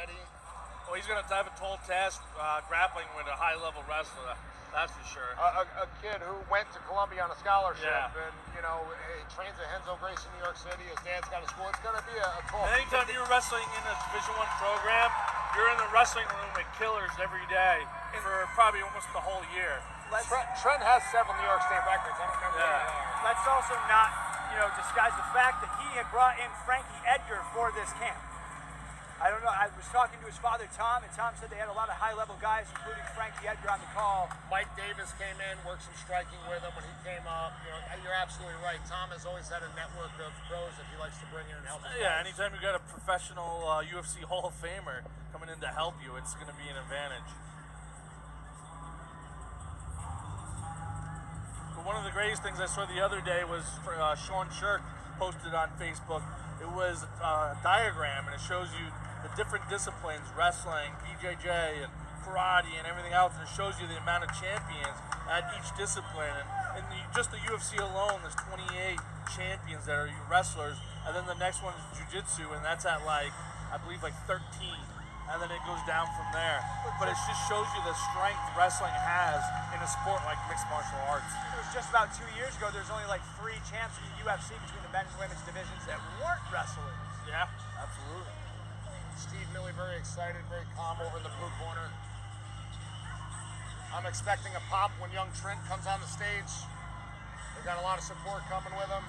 already. Well, he's going to have a tall task grappling with a high-level wrestler. That's for sure. A kid who went to Columbia on a scholarship and, he trains at Henzo Gracie in New York City. His dad's got a school. It's going to be a tall. And anytime you're wrestling in a Division I program, you're in the wrestling room with killers every day for probably almost the whole year. Trent has several New York State records. I don't remember what they are. Let's also not, disguise the fact that he had brought in Frankie Edgar for this camp. I don't know. I was talking to his father, Tom, and Tom said they had a lot of high-level guys, including Frankie Edgar, on the call. Mike Davis came in, worked some striking with him when he came up. You're absolutely right. Tom has always had a network of pros that he likes to bring in and help. Yeah, anytime you got a professional UFC Hall of Famer coming in to help you, it's going to be an advantage. But one of the greatest things I saw the other day was Sean Shirk posted on Facebook. It was a diagram, and it shows you the different disciplines, wrestling, BJJ, and karate, and everything else, and it shows you the amount of champions at each discipline. And just the UFC alone, there's 28 champions that are wrestlers, and then the next one is jiu-jitsu, and that's at I believe 13, and then it goes down from there. But it just shows you the strength wrestling has in a sport like mixed martial arts. It was just about 2 years ago, there's only 3 champs in the UFC between the men's and women's divisions that weren't wrestlers. Yeah, absolutely. Steve Milley very excited, very calm over in the blue corner. I'm expecting a pop when young Trent comes on the stage. They've got a lot of support coming with him.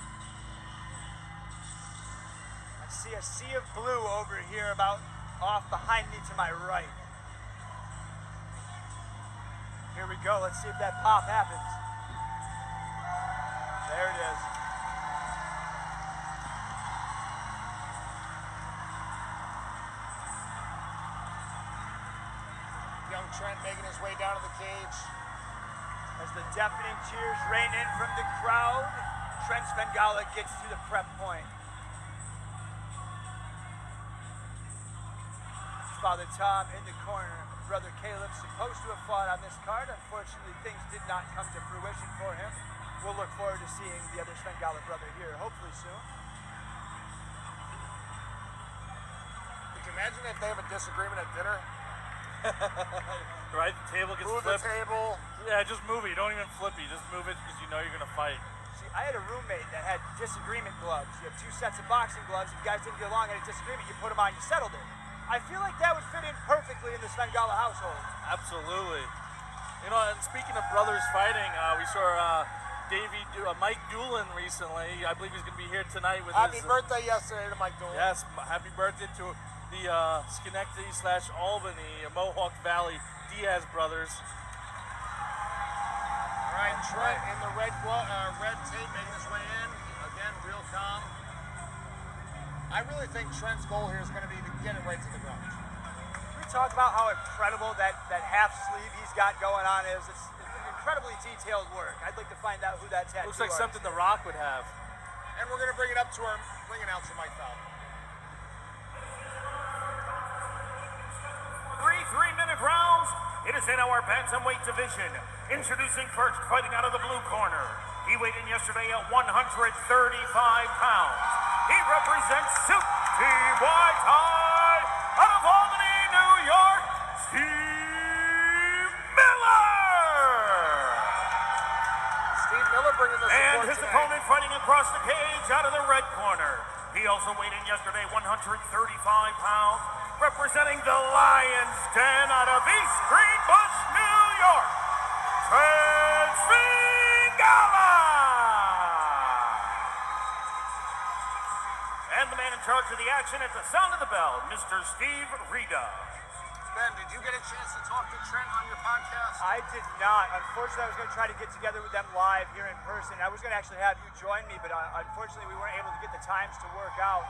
I see a sea of blue over here about off behind me to my right. Here we go. Let's see if that pop happens. There it is. Young Trent making his way down to the cage. As the deafening cheers rain in from the crowd, Trent Svingala gets to the prep point. His father Tom in the corner. Brother Caleb supposed to have fought on this card. Unfortunately, things did not come to fruition for him. We'll look forward to seeing the other Svingala brother here, hopefully soon. Could you imagine if they have a disagreement at dinner? Right, the table gets move flipped. the table. Yeah, just move it. You don't even flip it. You just move it because you know you're going to fight. See, I had a roommate that had disagreement gloves. You have 2 sets of boxing gloves. If you guys didn't get along at a disagreement, you put them on, you settled it. I feel like that would fit in perfectly in the Svingala household. Absolutely. And speaking of brothers fighting, we saw Mike Doolin recently. I believe he's going to be here tonight with Happy birthday yesterday to Mike Doolin. Yes, happy birthday to the Schenectady/Albany Mohawk Valley Diaz brothers. All right, Trent in the red tape making his way in. Again, real calm. I really think Trent's goal here is going to be to get it right to the ground. We talk about how incredible that half sleeve he's got going on is. It's incredibly detailed work. I'd like to find out who that tattoo Looks like something The Rock would have. And we're going to bring it up to our ring announcer, Mike Fowler. 3 3-minute rounds. It is in our bantamweight division. Introducing first, fighting out of the blue corner. He weighed in yesterday at 135 pounds. He represents Soup Team White Tie out of Albany, New York, Steve Miller. Steve Miller bringing the support And his today. opponent fighting across the cage out of the red corner. He also weighed in yesterday 135 pounds. Representing the Lion's Den out of East Greenbush, New York, Trent Svingala. And the man in charge of the action at the sound of the bell, Mr. Steve Rita. Ben, did you get a chance to talk to Trent on your podcast? I did not. Unfortunately, I was going to try to get together with them live here in person. I was going to actually have you join me, but unfortunately, we weren't able to get the times to work out.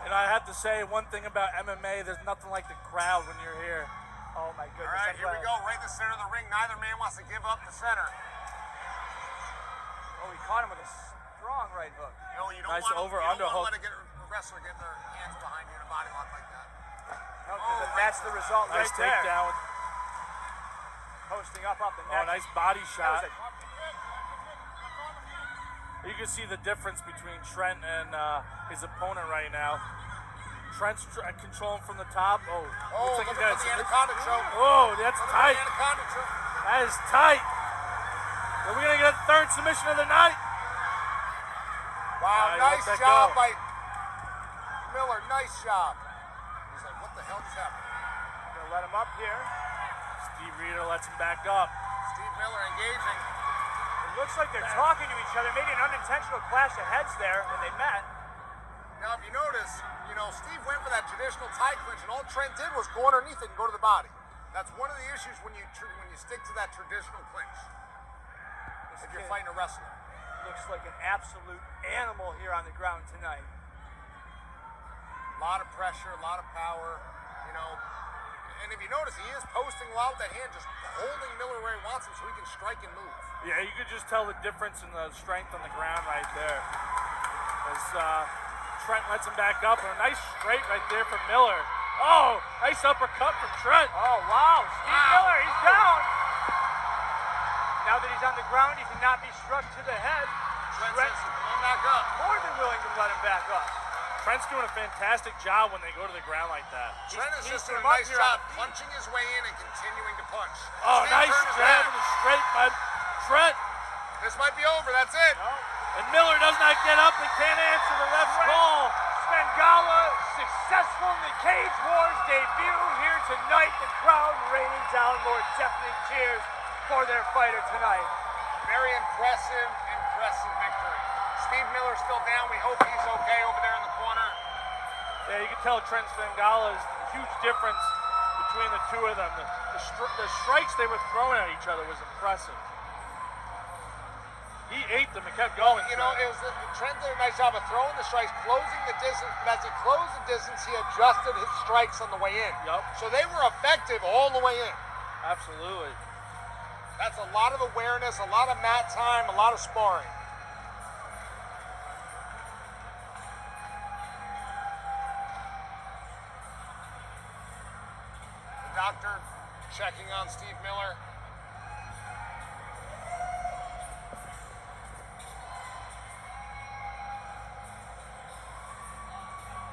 And I have to say one thing about MMA, there's nothing like the crowd when you're here. Oh my goodness. All right, here we go, right in the center of the ring. Neither man wants to give up the center. Oh, he caught him with a strong right hook. You don't Nice want over-under to hook. let a wrestler get their hands behind you in a body lock like that. No, that's the result Nice right there. takedown. Posting up off the Oh, neck. nice body shot. That was You can see the difference between Trent and his opponent right now. Trent's controlling from the top. Oh, Oh, looks look like at the anaconda choke. Oh, that's Look at tight. the anaconda choke. That is tight. Are we gonna get a third submission of the night? Wow, he nice let that job go. by Miller. Nice job. He's like, what the hell just happened? Gonna let him up here. Steve Reeder lets him back up. Steve Miller engaging. It looks like they're talking to each other. Maybe an unintentional clash of heads there when they met. Now, if you notice, Steve went for that traditional tie clinch, and all Trent did was go underneath it and go to the body. That's one of the issues when you stick to that traditional clinch. If you're fighting a wrestler. Looks like an absolute animal here on the ground tonight. A lot of pressure, a lot of power, And if you notice, he is posting a lot with that hand, just holding Miller where he wants him so he can strike and move. Yeah, you could just tell the difference in the strength on the ground right there. As Trent lets him back up, and a nice straight right there from Miller. Oh, nice uppercut from Trent. Oh, wow. Steve Miller, he's down. Now that he's on the ground, he cannot be struck to the head. Trent says, come on back up. More than willing to let him back up. Trent's doing a fantastic job when they go to the ground like that. Trent is he's just doing a come up nice here job on the feet. punching his way in and continuing to punch. Oh, Steve nice turned his jab back. and a straight by Trent. This might be over, that's it. And Miller does not get up and can't answer the ref's call. Svingala successful in the Cage Wars debut here tonight. The crowd raining down more deafening cheers for their fighter tonight. Very impressive victory. Steve Miller's still down. We hope he's okay over there in the corner. Yeah, you can tell Trent Svingala is a huge difference between the two of them. The strikes they were throwing at each other was impressive. He ate them and kept going. Trent did a nice job of throwing the strikes, closing the distance, but as he closed the distance, he adjusted his strikes on the way in. Yep. So they were effective all the way in. Absolutely. That's a lot of awareness, a lot of mat time, a lot of sparring. The doctor checking on Steve Miller.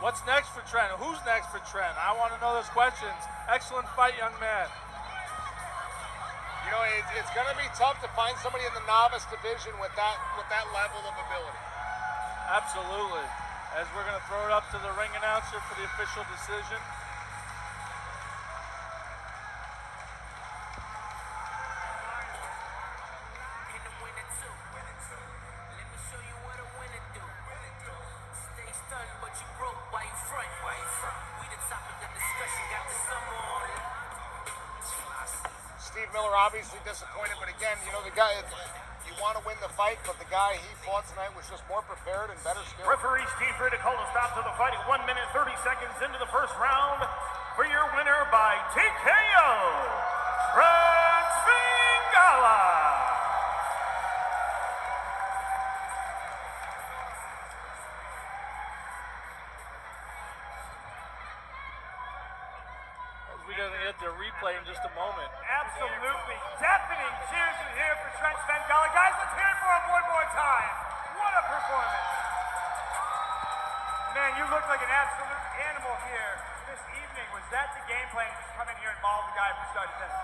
What's next for Trent? Who's next for Trent? I want to know those questions. Excellent fight, young man. It's going to be tough to find somebody in the novice division with that level of ability. Absolutely. As we're going to throw it up to the ring announcer for the official decision. Steve Miller obviously disappointed, but again, the guy, you want to win the fight, but the guy he fought tonight was just more prepared and better skilled. Referee Steve Reeder to call a stop to the fight. 1 minute, 30 seconds into the first round. For your winner by TKO, Trent Svingala. We're going to get the replay in just a moment. Absolutely deafening cheers in here for Trent Svingala. Guys, let's hear it for him one more time. What a performance. Man, you look like an absolute animal here this evening. Was that the game plan? Just come in here and maul the guy from start to finish?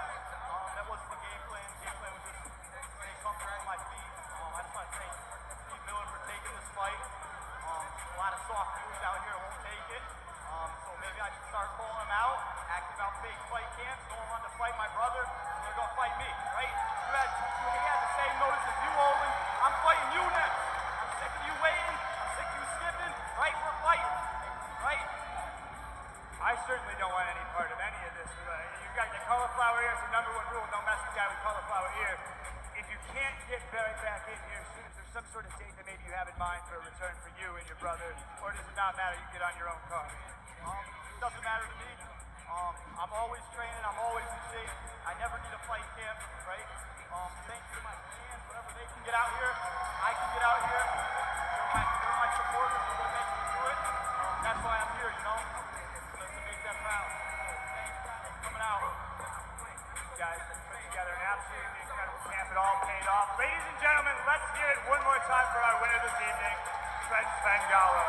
That wasn't the game plan. The game plan was just stay comfortable on my feet. I just want to thank Steve Miller for taking this fight. A lot of soft moves out here won't take it. So maybe I should start calling him out, acting out fake fight camps, going on to fight my brother, and they're going to fight me, right? He had the same notice as you, Olin. I'm fighting you next. I'm sick of you waiting. I'm sick of you skipping, right? We're fighting, right? I certainly don't want any part of any of this. You got your cauliflower ear. It's the number one rule. Don't mess with a guy with cauliflower ear. If you can't get right back in here soon, is there some sort of date that maybe you have in mind for a return for you and your brother, or does it not matter? You get on your own car. Doesn't matter to me. I'm always training. I'm always in shape. I never need a fight camp, right? Thanks to my fans, whenever they can get out here, I can get out here. They're my supporters. They're going to make me do it. That's why I'm here, to make them proud. Thanks for coming out. Guys, put together an absolutely incredible camp. It all paid off. Ladies and gentlemen, let's hear it one more time for our winner this evening, Trent Svingala.